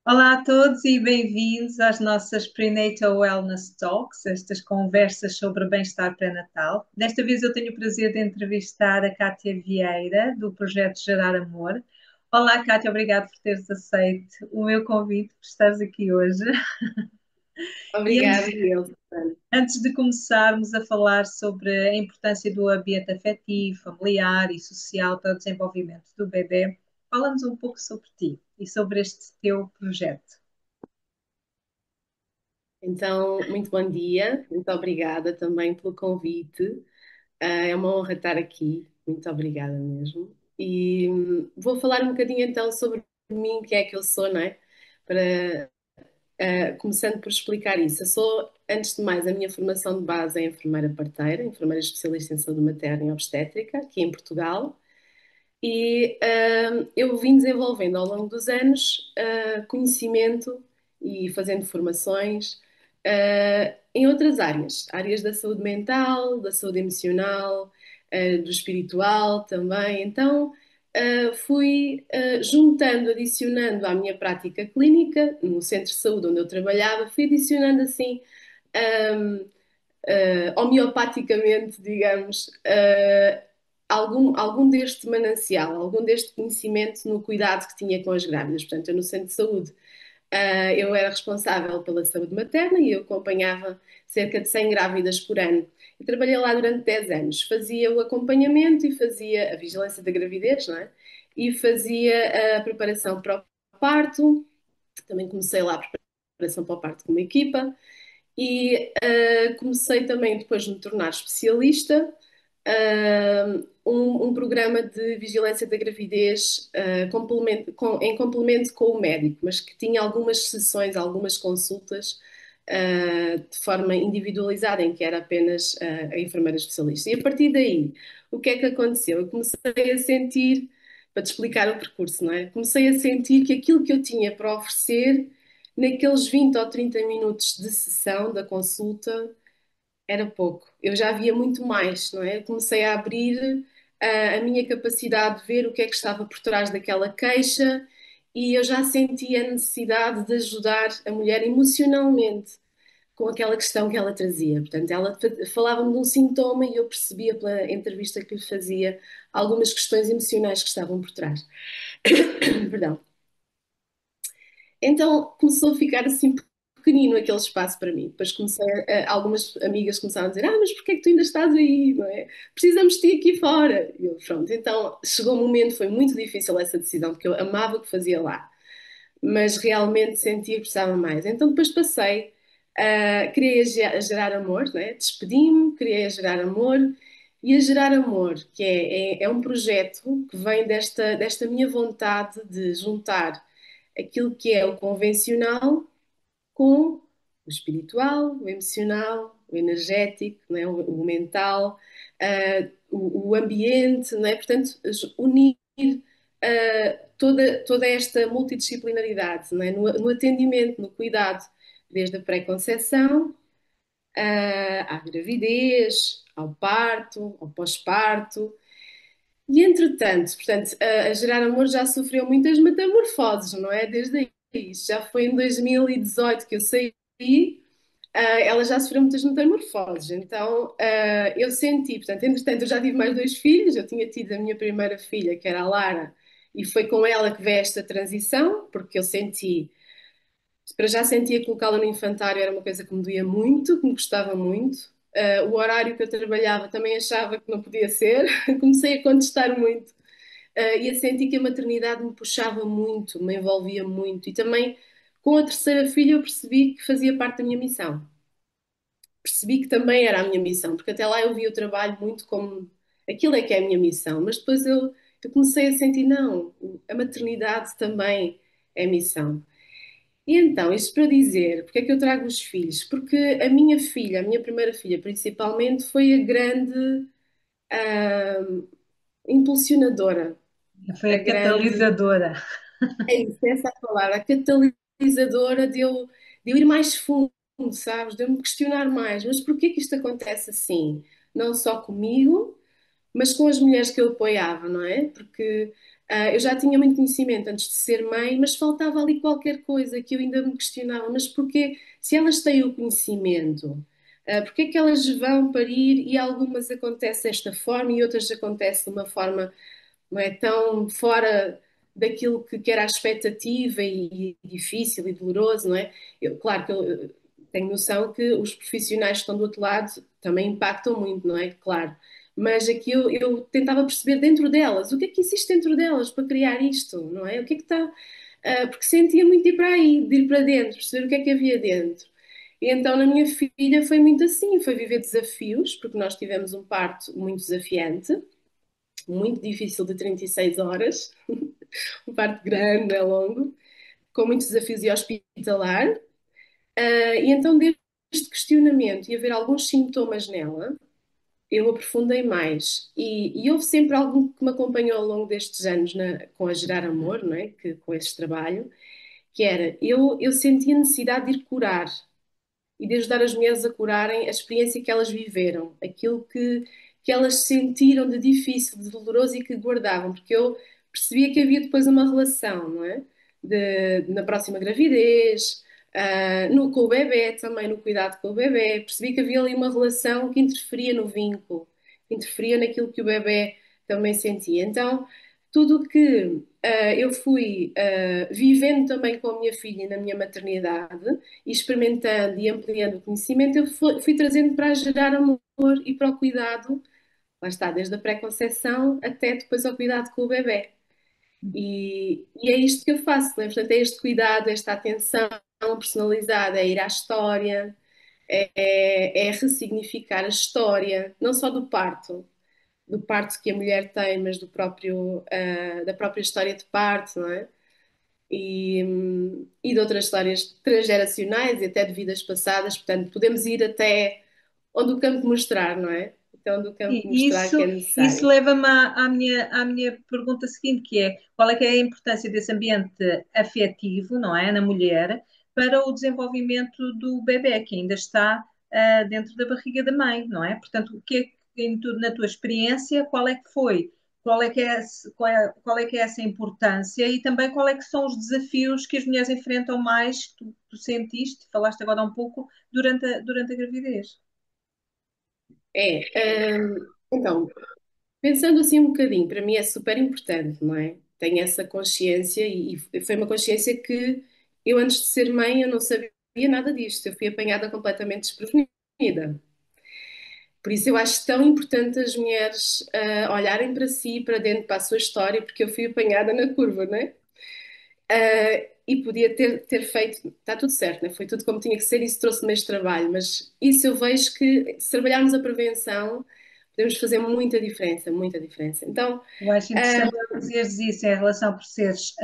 Olá a todos e bem-vindos às nossas Prenatal Wellness Talks, estas conversas sobre bem-estar pré-natal. Desta vez eu tenho o prazer de entrevistar a Cátia Vieira, do projeto Gerar Amor. Olá, Cátia, obrigado por teres aceito o meu convite, por estares aqui hoje. E Obrigada, Elsa. antes de começarmos a falar sobre a importância do ambiente afetivo, familiar e social para o desenvolvimento do bebê, fala-nos um pouco sobre ti e sobre este teu projeto. Então, muito bom dia, muito obrigada também pelo convite. É uma honra estar aqui, muito obrigada mesmo. E vou falar um bocadinho então sobre mim, quem é que eu sou, não é? Para, começando por explicar isso. Eu sou, antes de mais, a minha formação de base é enfermeira parteira, enfermeira especialista em saúde materna e obstétrica, aqui em Portugal. E eu vim desenvolvendo ao longo dos anos conhecimento e fazendo formações em outras áreas, áreas da saúde mental, da saúde emocional, do espiritual também. Então fui juntando, adicionando à minha prática clínica, no centro de saúde onde eu trabalhava, fui adicionando assim homeopaticamente, digamos, algum deste manancial, algum deste conhecimento no cuidado que tinha com as grávidas. Portanto, eu no centro de saúde, eu era responsável pela saúde materna e eu acompanhava cerca de 100 grávidas por ano. Eu trabalhei lá durante 10 anos, fazia o acompanhamento e fazia a vigilância da gravidez, não é? E fazia a preparação para o parto, também comecei lá a preparação para o parto com uma equipa, e comecei também depois de me tornar especialista, um programa de vigilância da gravidez em complemento com o médico, mas que tinha algumas sessões, algumas consultas de forma individualizada, em que era apenas a enfermeira especialista. E a partir daí, o que é que aconteceu? Eu comecei a sentir, para te explicar o percurso, não é? Comecei a sentir que aquilo que eu tinha para oferecer naqueles 20 ou 30 minutos de sessão da consulta era pouco. Eu já via muito mais, não é? Eu comecei a abrir a minha capacidade de ver o que é que estava por trás daquela queixa e eu já sentia a necessidade de ajudar a mulher emocionalmente com aquela questão que ela trazia. Portanto, ela falava-me de um sintoma e eu percebia pela entrevista que lhe fazia algumas questões emocionais que estavam por trás. Perdão. Então começou a ficar assim pequenino aquele espaço para mim. Depois algumas amigas começaram a dizer: mas porquê é que tu ainda estás aí? Não é? Precisamos de ti aqui fora. E eu, pronto. Então chegou um momento, foi muito difícil essa decisão, porque eu amava o que fazia lá, mas realmente sentia que precisava mais. Então depois passei, queria a gerar amor, né? Despedi-me, queria a gerar amor. E a Gerar Amor, que é um projeto que vem desta minha vontade de juntar aquilo que é o convencional com o espiritual, o emocional, o energético, não é? O mental, o ambiente, não é? Portanto, unir toda esta multidisciplinaridade, não é? No atendimento, no cuidado, desde a pré-conceição à gravidez, ao parto, ao pós-parto. E entretanto, portanto, a Gerar Amor já sofreu muitas metamorfoses, não é? Desde aí. Isto já foi em 2018 que eu saí, ela já sofreu muitas metamorfoses. Então, eu senti, portanto, entretanto, eu já tive mais dois filhos. Eu tinha tido a minha primeira filha, que era a Lara, e foi com ela que veio esta transição, porque eu senti, para já sentia que colocá-la no infantário era uma coisa que me doía muito, que me gostava muito. O horário que eu trabalhava também achava que não podia ser. Comecei a contestar muito e a sentir que a maternidade me puxava muito, me envolvia muito. E também com a terceira filha eu percebi que fazia parte da minha missão. Percebi que também era a minha missão, porque até lá eu via o trabalho muito como aquilo é que é a minha missão. Mas depois eu comecei a sentir, não, a maternidade também é missão. E então, isto para dizer, porque é que eu trago os filhos? Porque a minha filha, a minha primeira filha principalmente, foi a grande ah, impulsionadora, Foi a a grande. catalisadora. É isso, é essa a palavra, a catalisadora de eu ir mais fundo, sabes? De eu me questionar mais. Mas porquê que isto acontece assim? Não só comigo, mas com as mulheres que eu apoiava, não é? Porque Eu já tinha muito conhecimento antes de ser mãe, mas faltava ali qualquer coisa que eu ainda me questionava. Mas porquê, se elas têm o conhecimento, porquê é que elas vão parir e algumas acontecem desta forma e outras acontecem de uma forma não é tão fora daquilo que era a expectativa e difícil e doloroso, não é? Claro que eu tenho noção que os profissionais que estão do outro lado também impactam muito, não é? Claro. Mas aqui eu tentava perceber dentro delas, o que é que existe dentro delas para criar isto, não é? O que é que está. Porque sentia muito ir para aí, de ir para dentro, perceber o que é que havia dentro. E então na minha filha foi muito assim, foi viver desafios, porque nós tivemos um parto muito desafiante, muito difícil de 36 horas, um parto grande, é longo, com muitos desafios e hospitalar. E então, deste questionamento e haver alguns sintomas nela, eu aprofundei mais. E houve sempre algo que me acompanhou ao longo destes anos com a Gerar Amor, não é? Com esse trabalho, que era, eu sentia a necessidade de ir curar e de ajudar as mulheres a curarem a experiência que elas viveram, aquilo que elas sentiram de difícil, de doloroso e que guardavam, porque eu percebia que havia depois uma relação, não é? Na próxima gravidez, com o bebê também, no cuidado com o bebê, percebi que havia ali uma relação que interferia no vínculo, que interferia naquilo que o bebê também sentia. Então, tudo o que eu fui vivendo também com a minha filha na minha maternidade, e experimentando e ampliando o conhecimento, eu fui trazendo para gerar amor e para o cuidado, lá está, desde a pré-conceição até depois ao cuidado com o bebê. E é isto que eu faço, né? Portanto, é este cuidado, esta atenção personalizada, é ir à história, é ressignificar a história, não só do parto que a mulher tem, mas da própria história de parto, não é? E de outras histórias transgeracionais e até de vidas passadas. Portanto, podemos ir até onde o campo mostrar, não é? Até onde o campo E mostrar que é isso necessário. leva-me à minha pergunta seguinte, que é qual é que é a importância desse ambiente afetivo, não é, na mulher, para o desenvolvimento do bebé, que ainda está dentro da barriga da mãe, não é? Portanto, o que é que, na tua experiência, qual é que foi? Qual é que é essa importância e também qual é que são os desafios que as mulheres enfrentam mais, que tu sentiste, falaste agora um pouco, durante a gravidez? Então, pensando assim um bocadinho, para mim é super importante, não é? Tenho essa consciência e foi uma consciência que eu, antes de ser mãe, eu não sabia nada disto. Eu fui apanhada completamente desprevenida. Por isso eu acho tão importante as mulheres olharem para si, para dentro, para a sua história, porque eu fui apanhada na curva, não é? E podia ter feito, está tudo certo, né? Foi tudo como tinha que ser, isso trouxe-me este trabalho, mas isso eu vejo que se trabalharmos a prevenção, podemos fazer muita diferença, muita diferença. Então, Eu acho interessante dizeres isso em relação por seres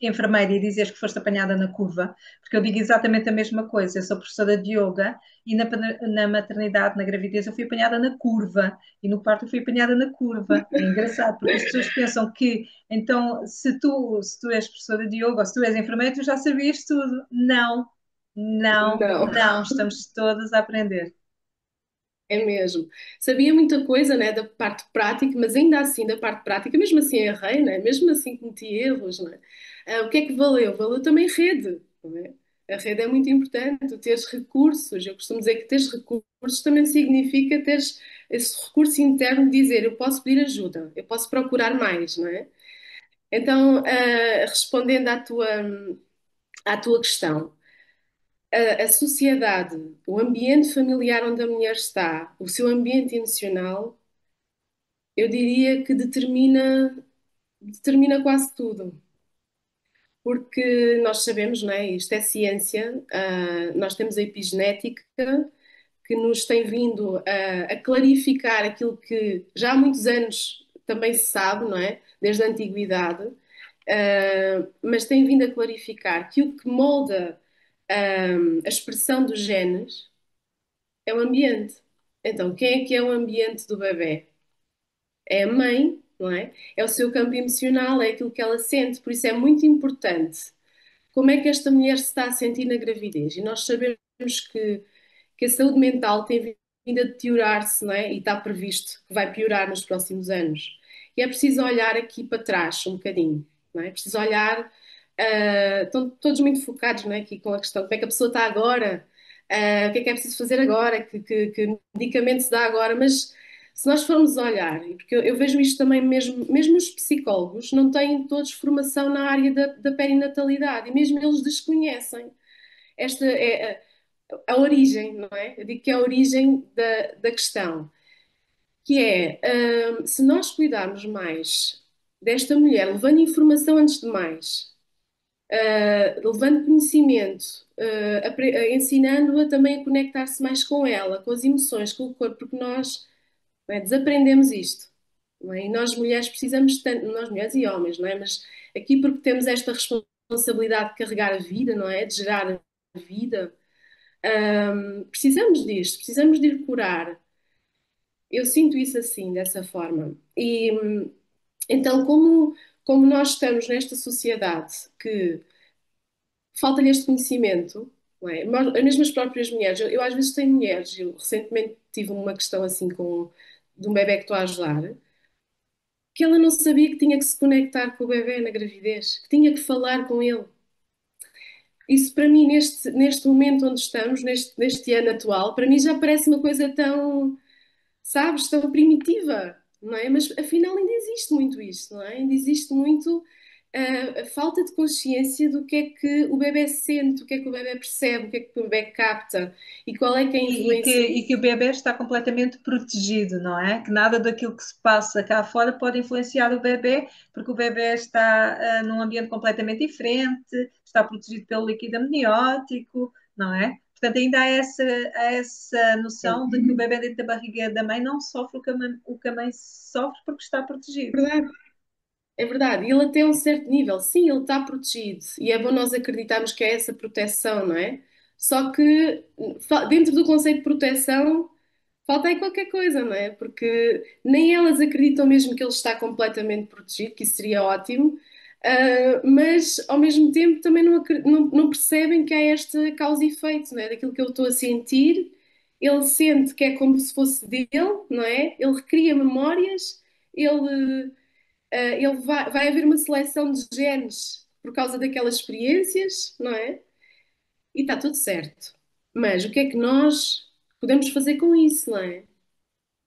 enfermeira e dizeres que foste apanhada na curva, porque eu digo exatamente a mesma coisa. Eu sou professora de yoga e na maternidade, na gravidez, eu fui apanhada na curva e no parto eu fui apanhada na curva. É engraçado, porque as pessoas pensam que, então, se tu és professora de yoga ou se tu és enfermeira, tu já sabias tudo. Não, não, não. não, estamos todas a aprender. É mesmo. Sabia muita coisa, né, da parte prática, mas ainda assim, da parte prática, mesmo assim errei, né? Mesmo assim cometi erros, né? O que é que valeu? Valeu também rede, não é? A rede é muito importante, tu teres recursos. Eu costumo dizer que teres recursos também significa teres esse recurso interno de dizer eu posso pedir ajuda, eu posso procurar mais, não é? Então, respondendo à tua questão, a sociedade, o ambiente familiar onde a mulher está, o seu ambiente emocional, eu diria que determina quase tudo. Porque nós sabemos, não é? Isto é ciência, nós temos a epigenética que nos tem vindo a clarificar aquilo que já há muitos anos também se sabe, não é? Desde a antiguidade, mas tem vindo a clarificar que o que molda a expressão dos genes é o ambiente. Então, quem é que é o ambiente do bebê? É a mãe, não é? É o seu campo emocional, é aquilo que ela sente. Por isso é muito importante como é que esta mulher se está a sentir na gravidez. E nós sabemos que a saúde mental tem vindo a deteriorar-se, não é? E está previsto que vai piorar nos próximos anos. E é preciso olhar aqui para trás um bocadinho, não é? É preciso olhar, estão todos muito focados, não é? Aqui com a questão, como é que a pessoa está agora, o que é preciso fazer agora, que medicamento se dá agora, mas se nós formos olhar, e porque eu vejo isto também mesmo os psicólogos não têm todos formação na área da perinatalidade e mesmo eles desconhecem esta é a origem, não é? Eu digo que é a origem da questão, que é, se nós cuidarmos mais desta mulher, levando informação antes de mais, levando conhecimento, ensinando-a também a conectar-se mais com ela, com as emoções, com o corpo, porque nós, não é, desaprendemos isto. Não é? E nós mulheres precisamos tanto, nós mulheres e homens, não é? Mas aqui porque temos esta responsabilidade de carregar a vida, não é? De gerar a vida, precisamos disto, precisamos de ir curar. Eu sinto isso assim, dessa forma. E então, como nós estamos nesta sociedade que falta-lhe este conhecimento, não é? Mesmo as próprias mulheres, eu às vezes tenho mulheres, eu recentemente tive uma questão assim de um bebê que estou a ajudar, que ela não sabia que tinha que se conectar com o bebê na gravidez, que tinha que falar com ele. Isso para mim, neste momento onde estamos, neste ano atual, para mim já parece uma coisa tão, sabes, tão primitiva, não é? Mas afinal ainda existe muito isto, não é? Ainda existe muito a falta de consciência do que é que o bebê sente, o que é que o bebê percebe, o que é que o bebê capta e qual é que é a influência E que o bebê está completamente protegido, não é? Que nada daquilo que se passa cá fora pode influenciar o bebê, porque o bebê está num ambiente completamente diferente, está protegido pelo líquido amniótico, não é? Portanto, ainda há essa noção de que o bebê dentro da barriga da mãe não sofre o que a mãe sofre porque está protegido. verdade. É verdade, e ele até um certo nível, sim, ele está protegido e é bom nós acreditarmos que é essa proteção, não é? Só que dentro do conceito de proteção falta aí qualquer coisa, não é? Porque nem elas acreditam mesmo que ele está completamente protegido, que isso seria ótimo, mas ao mesmo tempo também não percebem que há esta causa e efeito, não é? Daquilo que eu estou a sentir, ele sente que é como se fosse dele, não é? Ele recria memórias, ele vai haver uma seleção de genes por causa daquelas experiências, não é? E está tudo certo. Mas o que é que nós podemos fazer com isso, não é?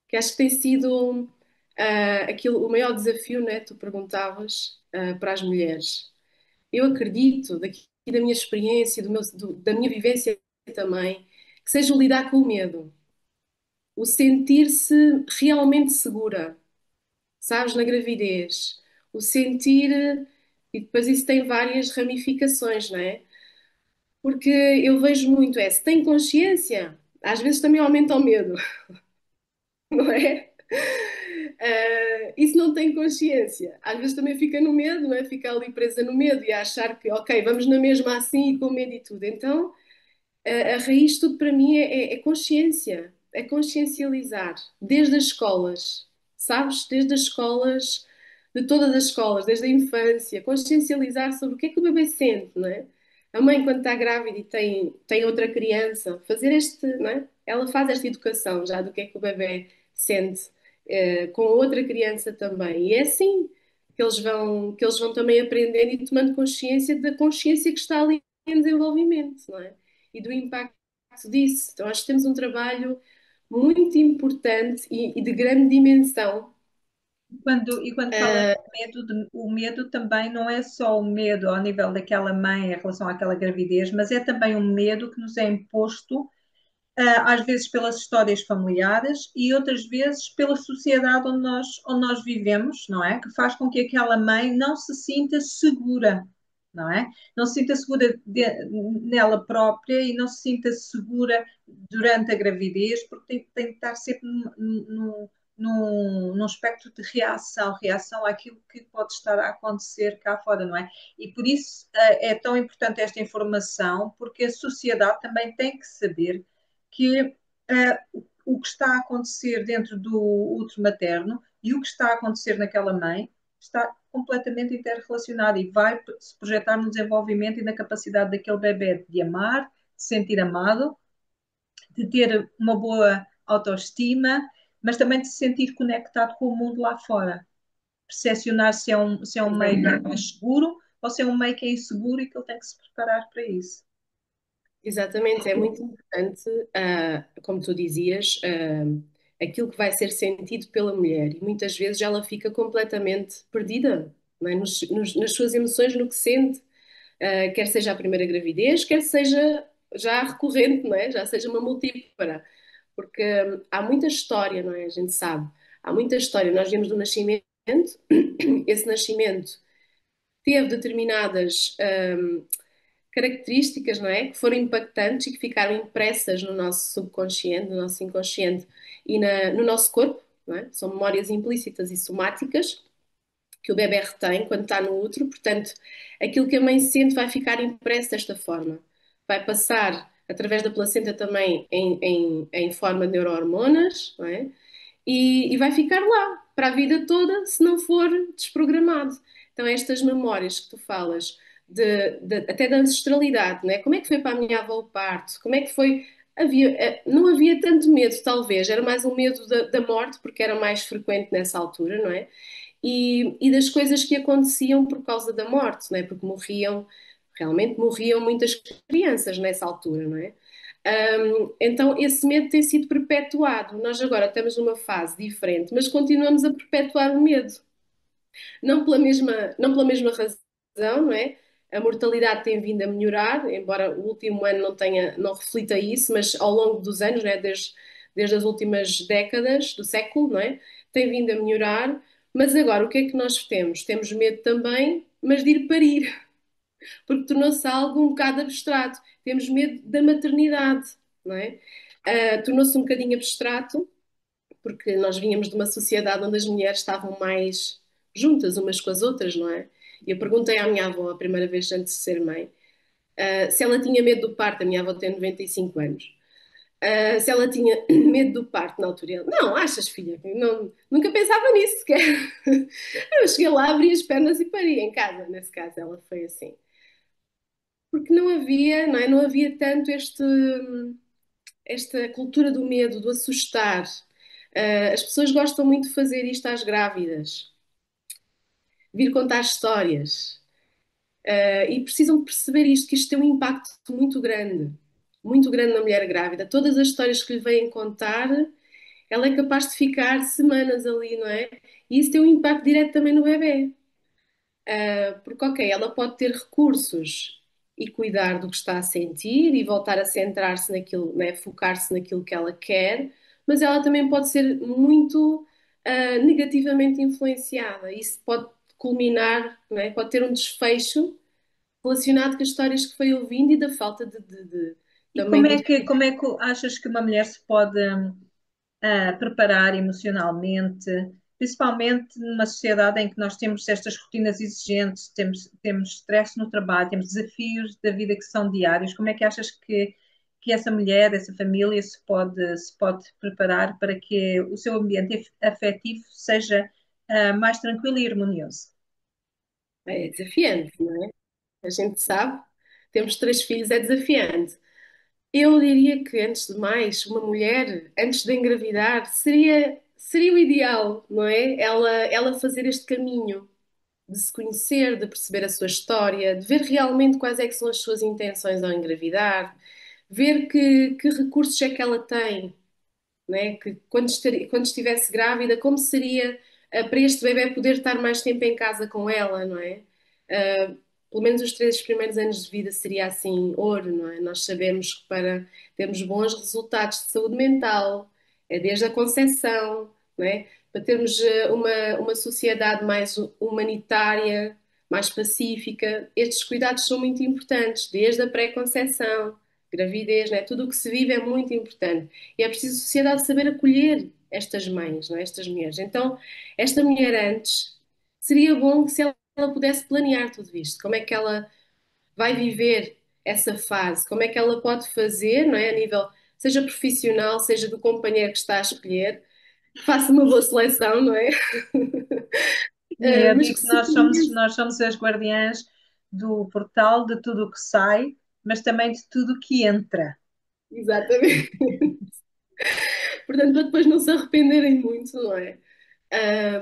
Que acho que tem sido o maior desafio, né? Tu perguntavas para as mulheres. Eu acredito, daqui da minha experiência, da minha vivência também, que seja o lidar com o medo, o sentir-se realmente segura, sabes, na gravidez, o sentir, e depois isso tem várias ramificações, não é? Porque eu vejo muito se tem consciência, às vezes também aumenta o medo, não é? E se não tem consciência, às vezes também fica no medo, não é? Fica ali presa no medo e a achar que, ok, vamos na mesma assim e com medo e tudo. Então, a raiz de tudo para mim é consciência, é consciencializar, desde as escolas, sabes? Desde as escolas, de todas as escolas, desde a infância, consciencializar sobre o que é que o bebê sente, não é? A mãe, quando está grávida e tem outra criança, fazer não é? Ela faz esta educação já do que é que o bebê sente, com outra criança também. E é assim que eles vão também aprendendo e tomando consciência da consciência que está ali em desenvolvimento, não é? E do impacto disso. Então, acho que temos um trabalho muito importante e de grande dimensão. E quando fala de medo, o medo também não é só o medo ao nível daquela mãe em relação àquela gravidez, mas é também um medo que nos é imposto, às vezes pelas histórias familiares e outras vezes pela sociedade onde nós vivemos, não é? Que faz com que aquela mãe não se sinta segura, não é? Não se sinta segura nela própria e não se sinta segura durante a gravidez, porque tem que estar sempre num espectro de reação àquilo que pode estar a acontecer cá fora, não é? E por isso é tão importante esta informação, porque a sociedade também tem que saber que o que está a acontecer dentro do útero materno e o que está a acontecer naquela mãe está completamente interrelacionado e vai se projetar no desenvolvimento e na capacidade daquele bebê de amar, de sentir amado, de ter uma boa autoestima, mas também de se sentir conectado com o mundo lá fora. percepcionar se é um meio que é Exatamente. mais seguro ou se é um meio que é inseguro e que ele tem que se preparar para isso. Exatamente, é muito importante, como tu dizias, aquilo que vai ser sentido pela mulher. E muitas vezes ela fica completamente perdida, não é? Nas suas emoções, no que sente, quer seja a primeira gravidez, quer seja já recorrente, não é? Já seja uma multípara. Porque há muita história, não é? A gente sabe. Há muita história. Nós vemos do nascimento, esse nascimento teve determinadas características, não é? Que foram impactantes e que ficaram impressas no nosso subconsciente, no nosso inconsciente e no nosso corpo, não é? São memórias implícitas e somáticas que o bebê retém quando está no útero, portanto, aquilo que a mãe sente vai ficar impresso desta forma. Vai passar através da placenta também em forma de neurohormonas, não é? E vai ficar lá para a vida toda se não for desprogramado. Então, estas memórias que tu falas, até da ancestralidade, né? Como é que foi para a minha avó o parto? Como é que foi? Não havia tanto medo, talvez, era mais um medo da morte, porque era mais frequente nessa altura, não é? E das coisas que aconteciam por causa da morte, não é? Porque realmente morriam muitas crianças nessa altura, não é? Então, esse medo tem sido perpetuado. Nós agora estamos numa fase diferente, mas continuamos a perpetuar o medo. Não pela mesma razão, não é? A mortalidade tem vindo a melhorar, embora o último ano não reflita isso, mas ao longo dos anos, não é? Desde as últimas décadas do século, não é? Tem vindo a melhorar. Mas agora, o que é que nós temos? Temos medo também, mas de ir parir, porque tornou-se algo um bocado abstrato. Temos medo da maternidade, não é? Tornou-se um bocadinho abstrato, porque nós vínhamos de uma sociedade onde as mulheres estavam mais juntas umas com as outras, não é? E eu perguntei à minha avó a primeira vez antes de ser mãe, se ela tinha medo do parto. A minha avó tem 95 anos. Se ela tinha medo do parto na altura. Ela, não, achas, filha? Não, nunca pensava nisso sequer. Eu cheguei lá, abri as pernas e parei em casa. Nesse caso, ela foi assim. Porque não havia, não é? Não havia tanto esta cultura do medo, do assustar. As pessoas gostam muito de fazer isto às grávidas, vir contar histórias. E precisam de perceber isto, que isto tem um impacto muito grande na mulher grávida. Todas as histórias que lhe vêm contar, ela é capaz de ficar semanas ali, não é? E isso tem um impacto direto também no bebê. Porque, ok, ela pode ter recursos e cuidar do que está a sentir e voltar a centrar-se naquilo, né, focar-se naquilo que ela quer, mas ela também pode ser muito negativamente influenciada. Isso pode culminar, né, pode ter um desfecho relacionado com as histórias que foi ouvindo e da falta E também de como é que achas que uma mulher se pode preparar emocionalmente, principalmente numa sociedade em que nós temos estas rotinas exigentes, temos stress no trabalho, temos desafios da vida que são diários? Como é que achas que essa mulher, essa família se pode preparar para que o seu ambiente afetivo seja mais tranquilo e harmonioso? é desafiante, não é? A gente sabe, temos 3 filhos, é desafiante. Eu diria que, antes de mais, uma mulher, antes de engravidar, seria o ideal, não é? Ela fazer este caminho de se conhecer, de perceber a sua história, de ver realmente quais é que são as suas intenções ao engravidar, ver que recursos é que ela tem, né? Que quando estivesse grávida, como seria para este bebé poder estar mais tempo em casa com ela, não é? Uh, Pelo menos os 3 primeiros anos de vida seria assim, ouro, não é? Nós sabemos que para termos bons resultados de saúde mental, é desde a concepção, não é? Para termos uma sociedade mais humanitária, mais pacífica, estes cuidados são muito importantes, desde a pré-conceição, gravidez, não é? Tudo o que se vive é muito importante. E é preciso a sociedade saber acolher estas mães, não é? Estas mulheres. Então, esta mulher antes, seria bom que se ela pudesse planear tudo isto. Como é que ela vai viver essa fase? Como é que ela pode fazer, não é? A nível, seja profissional, seja do companheiro que está a escolher, faça uma boa seleção, não é? E eu Mas digo que que se conheça. nós somos as guardiãs do portal de tudo o que sai, mas também de tudo o que entra. Exatamente. Portanto, para depois não se arrependerem muito, não é?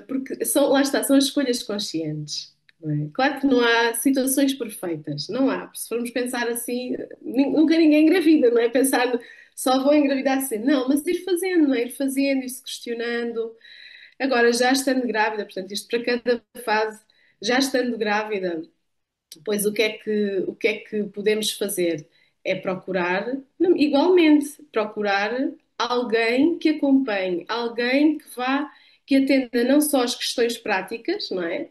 Porque lá está, são as escolhas conscientes. Não é? Claro que não há situações perfeitas, não há. Se formos pensar assim, nunca ninguém engravida, não é? Pensar só vou engravidar assim. Não, mas ir fazendo, não é? Ir fazendo, ir se questionando. Agora, já estando grávida, portanto, isto para cada fase, já estando grávida, pois o que é que podemos fazer? É procurar, igualmente, procurar alguém que acompanhe, alguém que vá, que atenda não só as questões práticas, não é?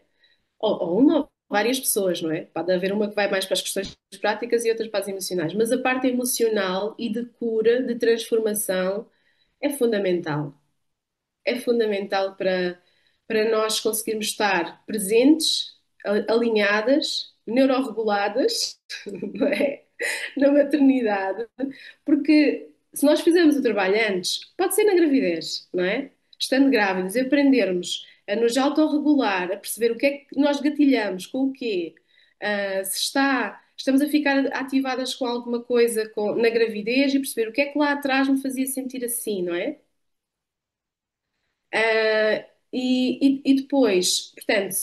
Ou uma ou várias pessoas, não é? Pode haver uma que vai mais para as questões práticas e outras para as emocionais, mas a parte emocional e de cura, de transformação, é fundamental. É fundamental para nós conseguirmos estar presentes, alinhadas, neuroreguladas, não é? Na maternidade, porque se nós fizermos o trabalho antes, pode ser na gravidez, não é? Estando grávidas, aprendermos a nos autorregular, a perceber o que é que nós gatilhamos, com o quê, se estamos a ficar ativadas com alguma coisa na gravidez e perceber o que é que lá atrás me fazia sentir assim, não é? E depois, portanto,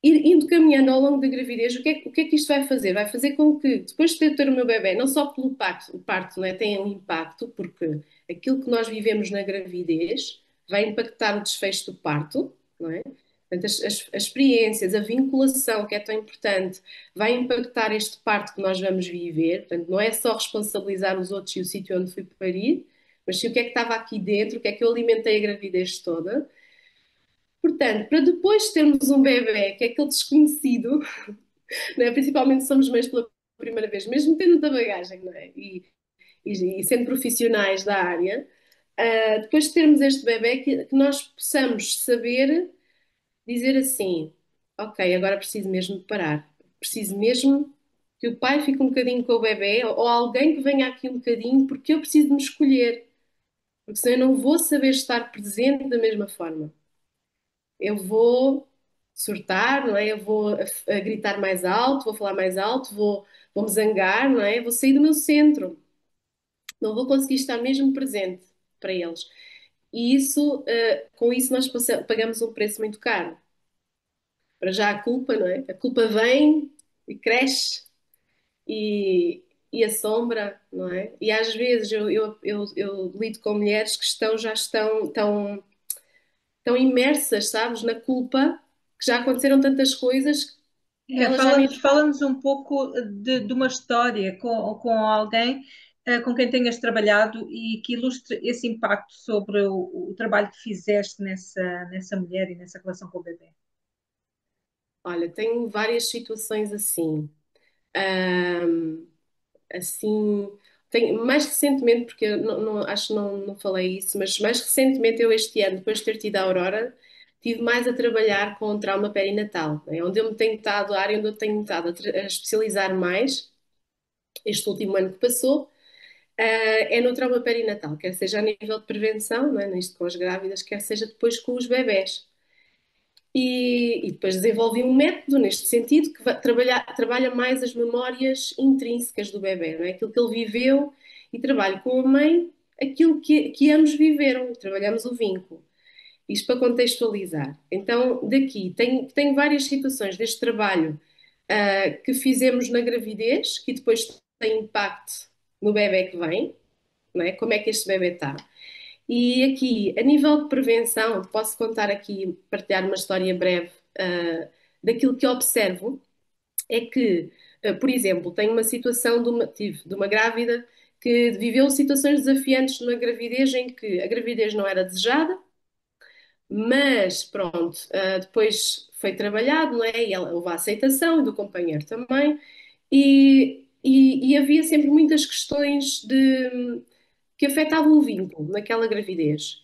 ir indo caminhando ao longo da gravidez, o que é que isto vai fazer? Vai fazer com que, depois de ter o meu bebé, não só pelo parto, o parto, não é, tem um impacto, porque aquilo que nós vivemos na gravidez vai impactar o desfecho do parto, não é? Portanto, as experiências, a vinculação, que é tão importante, vai impactar este parto que nós vamos viver. Portanto, não é só responsabilizar os outros e o sítio onde fui parir, mas sim o que é que estava aqui dentro, o que é que eu alimentei a gravidez toda. Portanto, para depois termos um bebê, que é aquele desconhecido, não é? Principalmente se somos mães pela primeira vez, mesmo tendo muita bagagem, não é? E sendo profissionais da área, depois de termos este bebê, que nós possamos saber dizer assim: ok, agora preciso mesmo de parar, preciso mesmo que o pai fique um bocadinho com o bebê, ou alguém que venha aqui um bocadinho, porque eu preciso de me escolher, porque senão eu não vou saber estar presente da mesma forma. Eu vou surtar, não é? Eu vou a gritar mais alto, vou falar mais alto, vou me zangar, não é? Vou sair do meu centro, não vou conseguir estar mesmo presente para eles. E isso, com isso nós pagamos um preço muito caro. Para já a culpa, não é? A culpa vem e cresce e assombra, não é? E às vezes eu lido com mulheres que já estão tão imersas, sabes, na culpa, que já aconteceram tantas coisas que É, elas já nem. fala-nos um pouco de uma história com alguém com quem tenhas trabalhado e que ilustre esse impacto sobre o trabalho que fizeste nessa mulher e nessa relação com o bebê. Olha, tenho várias situações assim. Ahm, assim, mais recentemente, porque eu acho que não falei isso, mas mais recentemente, eu este ano, depois de ter tido a Aurora, tive mais a trabalhar com trauma perinatal, né? Onde eu me tenho estado, a área onde eu tenho estado a especializar mais, este último ano que passou, é no trauma perinatal, quer seja a nível de prevenção, não é? Nisto com as grávidas, quer seja depois com os bebés. E depois desenvolvi um método neste sentido que trabalha mais as memórias intrínsecas do bebê, não é? Aquilo que ele viveu, e trabalho com a mãe aquilo que ambos viveram, trabalhamos o vínculo. Isto para contextualizar. Então, daqui, tenho várias situações deste trabalho que fizemos na gravidez, que depois tem impacto no bebê que vem, não é? Como é que este bebê está. E aqui, a nível de prevenção, posso contar aqui, partilhar uma história breve daquilo que observo, é que, por exemplo, tenho uma situação tive de uma grávida que viveu situações desafiantes na gravidez em que a gravidez não era desejada, mas pronto, depois foi trabalhado, não é? E houve a aceitação do companheiro também, e havia sempre muitas questões que afetavam o vínculo naquela gravidez.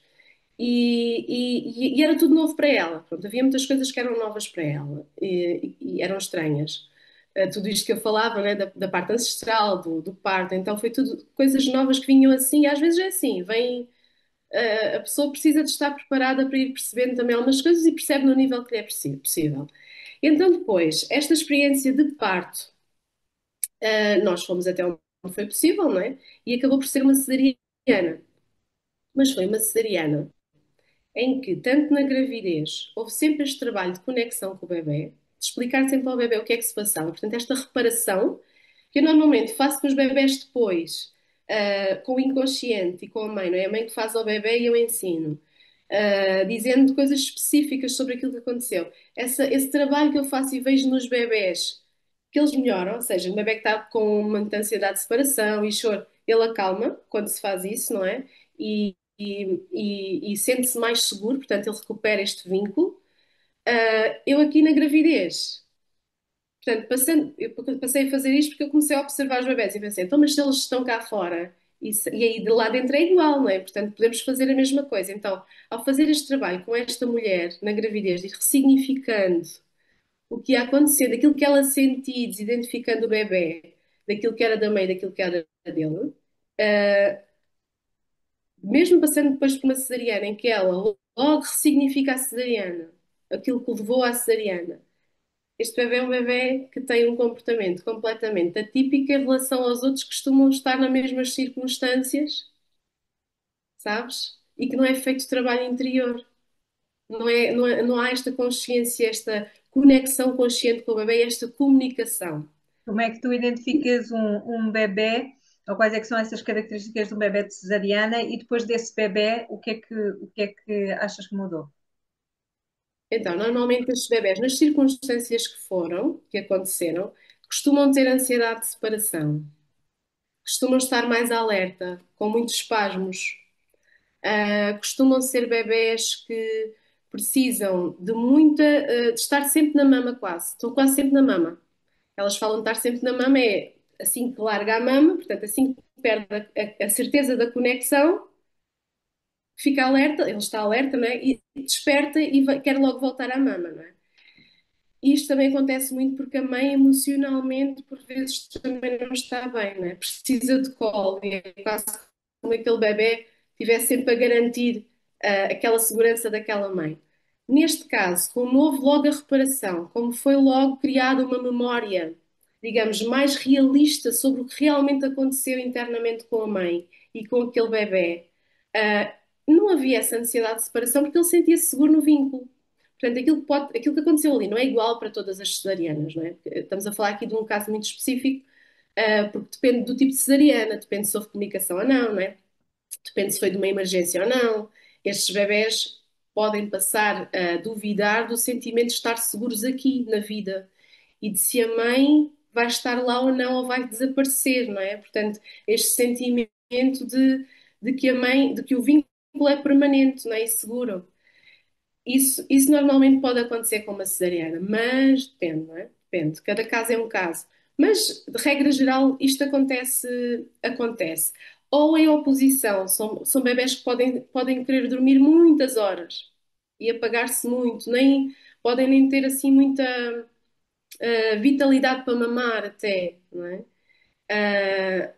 E era tudo novo para ela. Pronto, havia muitas coisas que eram novas para ela e eram estranhas. Tudo isto que eu falava, né, da parte ancestral, do parto, então foi tudo coisas novas que vinham assim, e às vezes é assim, vem, a pessoa precisa de estar preparada para ir percebendo também algumas coisas e percebe no nível que lhe é possível. Então depois, esta experiência de parto, nós fomos até onde foi possível, não é? E acabou por ser uma cesariana. Mas foi uma cesariana em que, tanto na gravidez, houve sempre este trabalho de conexão com o bebê, de explicar sempre ao bebê o que é que se passava. Portanto, esta reparação, que eu normalmente faço com os bebés depois, com o inconsciente e com a mãe, não é? A mãe que faz ao bebê e eu ensino. Dizendo coisas específicas sobre aquilo que aconteceu. Esse trabalho que eu faço e vejo nos bebés, que eles melhoram, ou seja, um bebê que está com uma muita ansiedade de separação e choro, ele acalma quando se faz isso, não é? E sente-se mais seguro, portanto, ele recupera este vínculo. Eu aqui na gravidez, portanto, eu passei a fazer isto porque eu comecei a observar os bebés e pensei, então, mas se eles estão cá fora, e aí de lá dentro é igual, não é? Portanto, podemos fazer a mesma coisa. Então, ao fazer este trabalho com esta mulher na gravidez, e ressignificando o que ia acontecer, daquilo que ela sentia, desidentificando o bebê, daquilo que era da mãe, daquilo que era dele, mesmo passando depois por uma cesariana em que ela logo ressignifica a cesariana, aquilo que o levou à cesariana. Este bebê é um bebê que tem um comportamento completamente atípico em relação aos outros que costumam estar nas mesmas circunstâncias, sabes? E que não é feito trabalho interior. Não há esta consciência, esta conexão consciente com o bebê, esta comunicação. Como é que tu identificas um bebé, ou quais é que são essas características de um bebé de cesariana, e depois desse bebé, o que é que achas que mudou? Então, normalmente estes bebés, nas circunstâncias que foram, que aconteceram, costumam ter ansiedade de separação, costumam estar mais alerta, com muitos espasmos. Costumam ser bebés que precisam de de estar sempre na mama quase. Estão quase sempre na mama. Elas falam de estar sempre na mama é assim que larga a mama, portanto, assim que perde a certeza da conexão, fica alerta, ele está alerta, não é? E desperta e quer logo voltar à mama, não é? E isto também acontece muito porque a mãe emocionalmente, por vezes, também não está bem, não é? Precisa de colo e é quase como aquele bebê estivesse sempre a garantir aquela segurança daquela mãe. Neste caso, como houve logo a reparação, como foi logo criada uma memória, digamos, mais realista sobre o que realmente aconteceu internamente com a mãe e com aquele bebê, ah, não havia essa necessidade de separação porque ele sentia-se seguro no vínculo. Portanto, aquilo que aconteceu ali não é igual para todas as cesarianas, não é? Estamos a falar aqui de um caso muito específico, porque depende do tipo de cesariana, depende se houve comunicação ou não, não é? Depende se foi de uma emergência ou não. Estes bebés podem passar a duvidar do sentimento de estar seguros aqui na vida e de se a mãe vai estar lá ou não, ou vai desaparecer, não é? Portanto, este sentimento de que a mãe, de que o vínculo é permanente, não é? E seguro. Isso normalmente pode acontecer com uma cesariana, mas depende, não é? Depende, cada caso é um caso. Mas, de regra geral, isto acontece. Ou em oposição, são bebés que podem querer dormir muitas horas e apagar-se muito, podem nem ter assim muita vitalidade para mamar até, não é? Ah,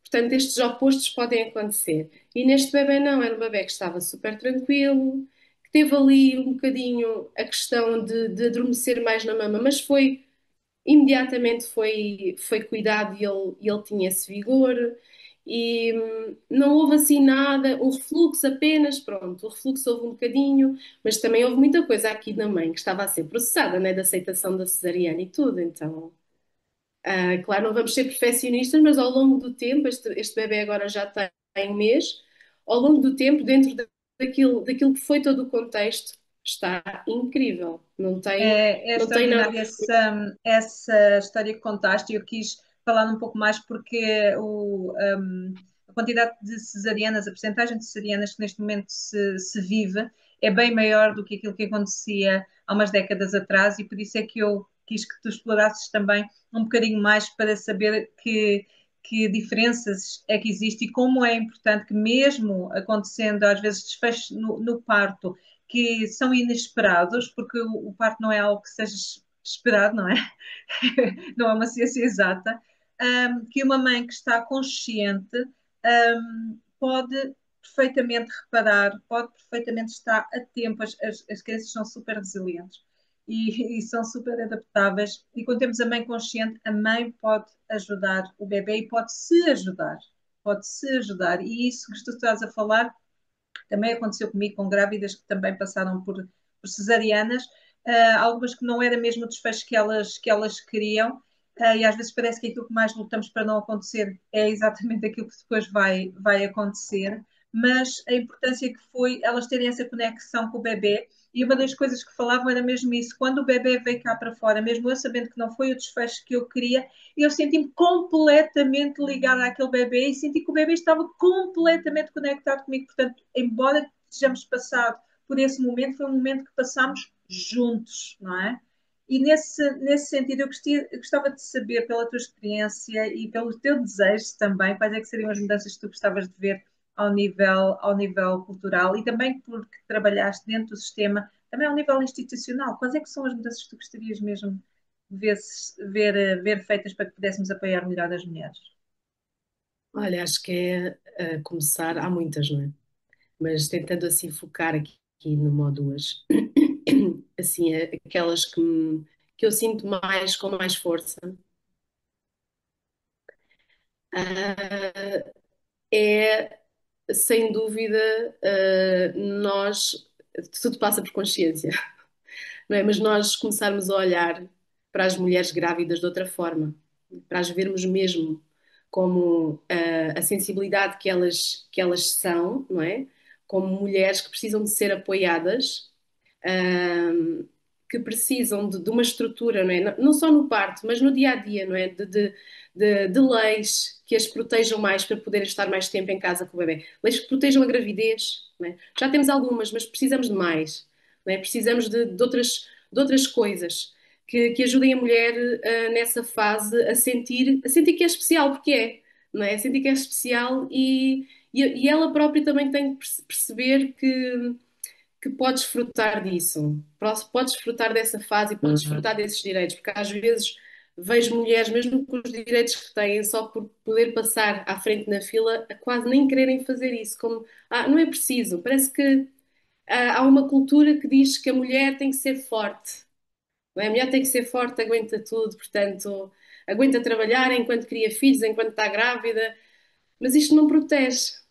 Portanto, estes opostos podem acontecer. E neste bebê não, era um bebê que estava super tranquilo, que teve ali um bocadinho a questão de adormecer mais na mama, mas imediatamente foi cuidado e ele tinha esse vigor. E não houve assim nada, um refluxo apenas, pronto, o refluxo houve um bocadinho, mas também houve muita coisa aqui na mãe que estava a ser processada, né, da aceitação da cesariana e tudo, então. Claro, não vamos ser perfeccionistas, mas ao longo do tempo, este bebê agora já tem um mês, ao longo do tempo, daquilo que foi todo o contexto, está incrível. É Não tem nada. extraordinária essa história que contaste. Eu quis falar um pouco mais porque a quantidade de cesarianas, a percentagem de cesarianas que neste momento se vive é bem maior do que aquilo que acontecia há umas décadas atrás, e por isso é que eu quis que tu explorasses também um bocadinho mais para saber que diferenças é que existem e como é importante que, mesmo acontecendo às vezes desfechos no parto que são inesperados, porque o parto não é algo que seja esperado, não é? Não é uma ciência exata, que uma mãe que está consciente pode perfeitamente reparar, pode perfeitamente estar a tempo. As crianças são super resilientes e são super adaptáveis. E quando temos a mãe consciente, a mãe pode ajudar o bebê e pode se ajudar. Pode se ajudar. E isso que tu estás a falar também aconteceu comigo com grávidas que também passaram por cesarianas, algumas que não era mesmo o desfecho que elas queriam, e às vezes parece que aquilo que mais lutamos para não acontecer é exatamente aquilo que depois vai acontecer, mas a importância que foi elas terem essa conexão com o bebê, e uma das coisas que falavam era mesmo isso, quando o bebê veio cá para fora, mesmo eu sabendo que não foi o desfecho que eu queria, eu senti-me completamente ligada àquele bebê e senti que o bebê estava completamente conectado comigo. Portanto, embora estejamos passado por esse momento, foi um momento que passámos juntos, não é? E nesse sentido, eu gostava de saber, pela tua experiência e pelo teu desejo também, quais é que seriam as mudanças que tu gostavas de ver ao nível cultural e também porque trabalhaste dentro do sistema, também ao nível institucional. Quais é que são as mudanças que tu gostarias mesmo ver feitas para que pudéssemos apoiar melhor as mulheres? Olha, acho que é começar, há muitas, não é? Mas tentando assim focar aqui numa ou duas, assim, aquelas que eu sinto mais com mais força, ah, é sem dúvida nós, tudo passa por consciência, não é? Mas nós começarmos a olhar para as mulheres grávidas de outra forma, para as vermos mesmo como a sensibilidade que elas são, não é? Como mulheres que precisam de ser apoiadas, ahm, que precisam de uma estrutura, não é? Não só no parto, mas no dia a dia, não é? De leis que as protejam mais para poderem estar mais tempo em casa com o bebê. Leis que protejam a gravidez, não é? Já temos algumas, mas precisamos de mais, não é? Precisamos de outras coisas que ajudem a mulher nessa fase a sentir que é especial, porque é, não é? A sentir que é especial e ela própria também tem que perceber que podes desfrutar disso, podes desfrutar dessa fase e podes desfrutar desses direitos, porque às vezes vejo mulheres, mesmo com os direitos que têm, só por poder passar à frente na fila, a quase nem quererem fazer isso, como, não é preciso, parece que há uma cultura que diz que a mulher tem que ser forte, não é? A mulher tem que ser forte, aguenta tudo, portanto, aguenta trabalhar enquanto cria filhos, enquanto está grávida, mas isto não protege.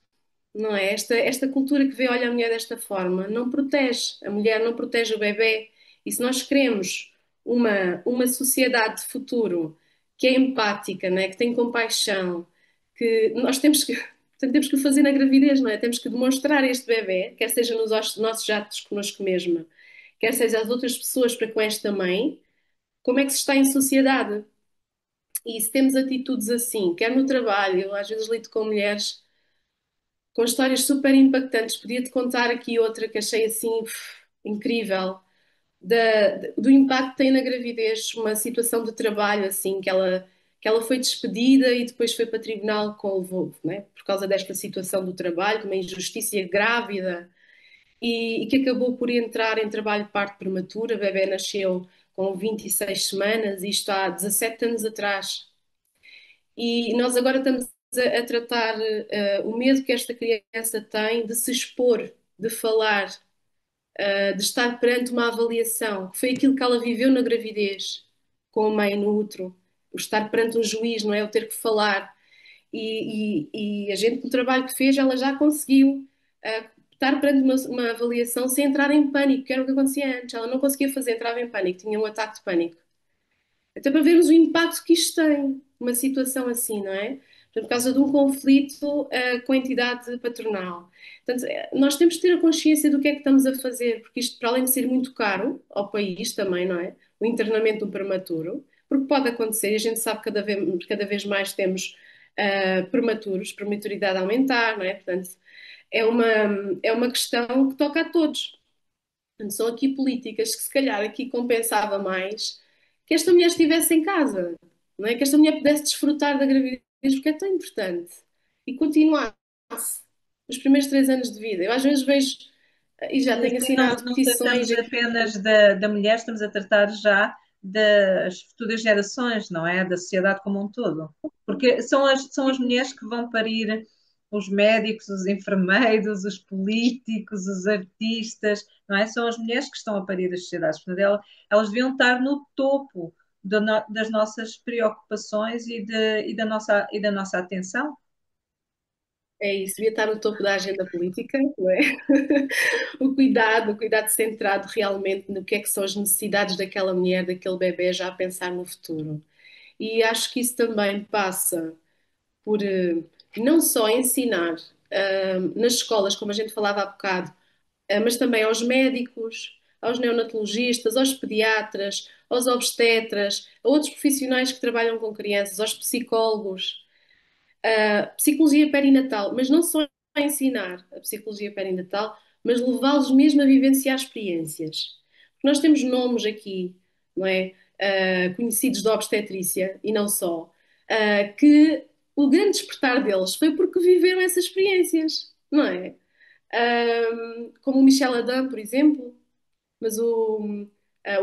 Não é? Esta cultura que vê, olha a mulher desta forma, não protege. A mulher não protege o bebê. E se nós queremos uma sociedade de futuro que é empática, não é? Que tem compaixão, que nós portanto, temos que o fazer na gravidez, não é? Temos que demonstrar a este bebê, quer seja nos nossos atos connosco mesma, quer seja às outras pessoas para com esta mãe, como é que se está em sociedade. E se temos atitudes assim, quer no trabalho, eu às vezes lido com mulheres com histórias super impactantes. Podia-te contar aqui outra que achei assim incrível, do impacto que tem na gravidez, uma situação de trabalho assim, que ela foi despedida e depois foi para tribunal com o, né, por causa desta situação do trabalho, uma injustiça grávida, e que acabou por entrar em trabalho de parto prematura. A bebé nasceu com 26 semanas, isto há 17 anos atrás. E nós agora estamos a tratar o medo que esta criança tem de se expor, de falar, de estar perante uma avaliação, que foi aquilo que ela viveu na gravidez, com a mãe no útero, o estar perante um juiz, não é? O ter que falar. E a gente, no trabalho que fez, ela já conseguiu estar perante uma avaliação sem entrar em pânico, que era o que acontecia antes. Ela não conseguia fazer, entrava em pânico, tinha um ataque de pânico. Até para vermos o impacto que isto tem, uma situação assim, não é? Portanto, por causa de um conflito com a entidade patronal. Portanto, nós temos de ter a consciência do que é que estamos a fazer, porque isto, para além de ser muito caro ao país também, não é? O internamento do prematuro, porque pode acontecer, e a gente sabe que cada vez mais temos prematuros, prematuridade a aumentar, não é? Portanto, é uma questão que toca a todos. Portanto, são aqui políticas que se calhar aqui compensava mais que esta mulher estivesse em casa, não é? Que esta mulher pudesse desfrutar da gravidez, porque é tão importante, e continuasse os primeiros 3 anos de vida. Eu às vezes vejo, e já E tenho assim não, assinado não petições tratamos aqui. apenas da mulher, estamos a tratar já das futuras gerações, não é? Da sociedade como um todo. Porque são as mulheres que vão parir os médicos, os enfermeiros, os políticos, os artistas, não é? São as mulheres que estão a parir as sociedades. Portanto, elas deviam estar no topo das nossas preocupações e da nossa atenção. É isso, devia estar no topo da agenda política, não é? O cuidado centrado realmente no que é que são as necessidades daquela mulher, daquele bebê, já a pensar no futuro. E acho que isso também passa por não só ensinar nas escolas, como a gente falava há bocado, mas também aos médicos, aos neonatologistas, aos pediatras, aos obstetras, a outros profissionais que trabalham com crianças, aos psicólogos, psicologia perinatal, mas não só ensinar a psicologia perinatal, mas levá-los mesmo a vivenciar experiências. Porque nós temos nomes aqui, não é? Conhecidos da obstetrícia e não só, que o grande despertar deles foi porque viveram essas experiências, não é? Como o Michel Adam, por exemplo, mas o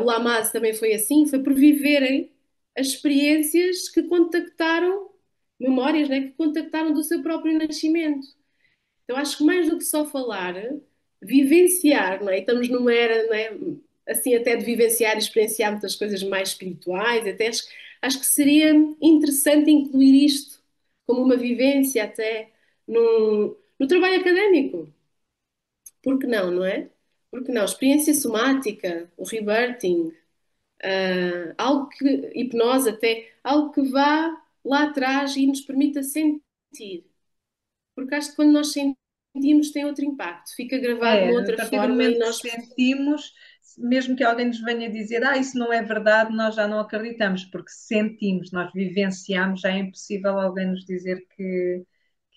Lamaze também foi assim, foi por viverem as experiências que contactaram, memórias, né, que contactaram do seu próprio nascimento. Então acho que mais do que só falar, vivenciar, não é? E estamos numa era, não é? Assim, até de vivenciar e experienciar muitas coisas mais espirituais, até acho que seria interessante incluir isto como uma vivência até no trabalho académico. Por que não, não é? Por que não? Experiência somática, o rebirthing, algo que, hipnose até, algo que vá lá atrás e nos permita sentir. Porque acho que quando nós sentimos tem outro impacto, fica gravado de É, uma a outra partir do forma e momento que nós sentimos, mesmo que alguém nos venha dizer, isso não é verdade, nós já não acreditamos, porque sentimos, nós vivenciamos, já é impossível alguém nos dizer que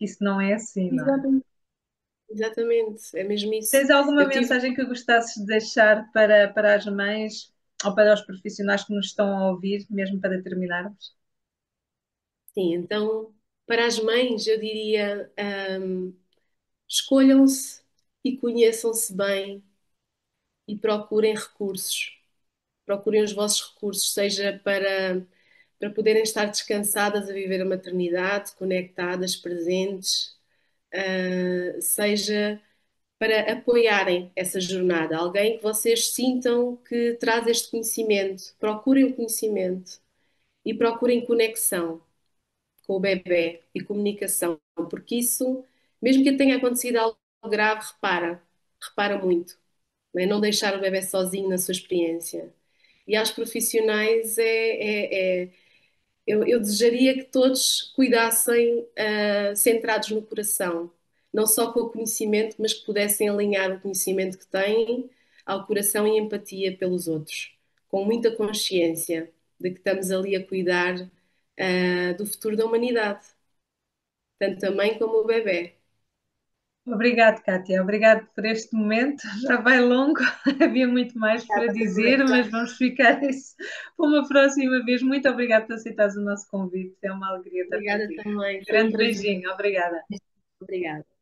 isso não é assim, não é? Exatamente. Exatamente, é mesmo isso. Tens alguma Eu tive, mensagem que gostasses de deixar para as mães ou para os profissionais que nos estão a ouvir, mesmo para terminarmos? sim, então, para as mães, eu diria, escolham-se e conheçam-se bem e procurem recursos. Procurem os vossos recursos, seja para poderem estar descansadas a viver a maternidade, conectadas, presentes, seja para apoiarem essa jornada. Alguém que vocês sintam que traz este conhecimento. Procurem o conhecimento e procurem conexão com o bebê e comunicação, porque isso, mesmo que tenha acontecido algo grave, repara muito. Não deixar o bebê sozinho na sua experiência. E aos profissionais eu desejaria que todos cuidassem centrados no coração, não só com o conhecimento, mas que pudessem alinhar o conhecimento que têm ao coração e empatia pelos outros, com muita consciência de que estamos ali a cuidar do futuro da humanidade, tanto a mãe como o bebê. Obrigado, Kátia. Obrigado por este momento. Já vai longo, havia muito mais para Obrigada dizer, também. mas vamos ficar isso para uma próxima vez. Muito obrigada por aceitares o nosso convite. É uma alegria estar Obrigada contigo. também, foi um Grande prazer. beijinho. Obrigada. Obrigada.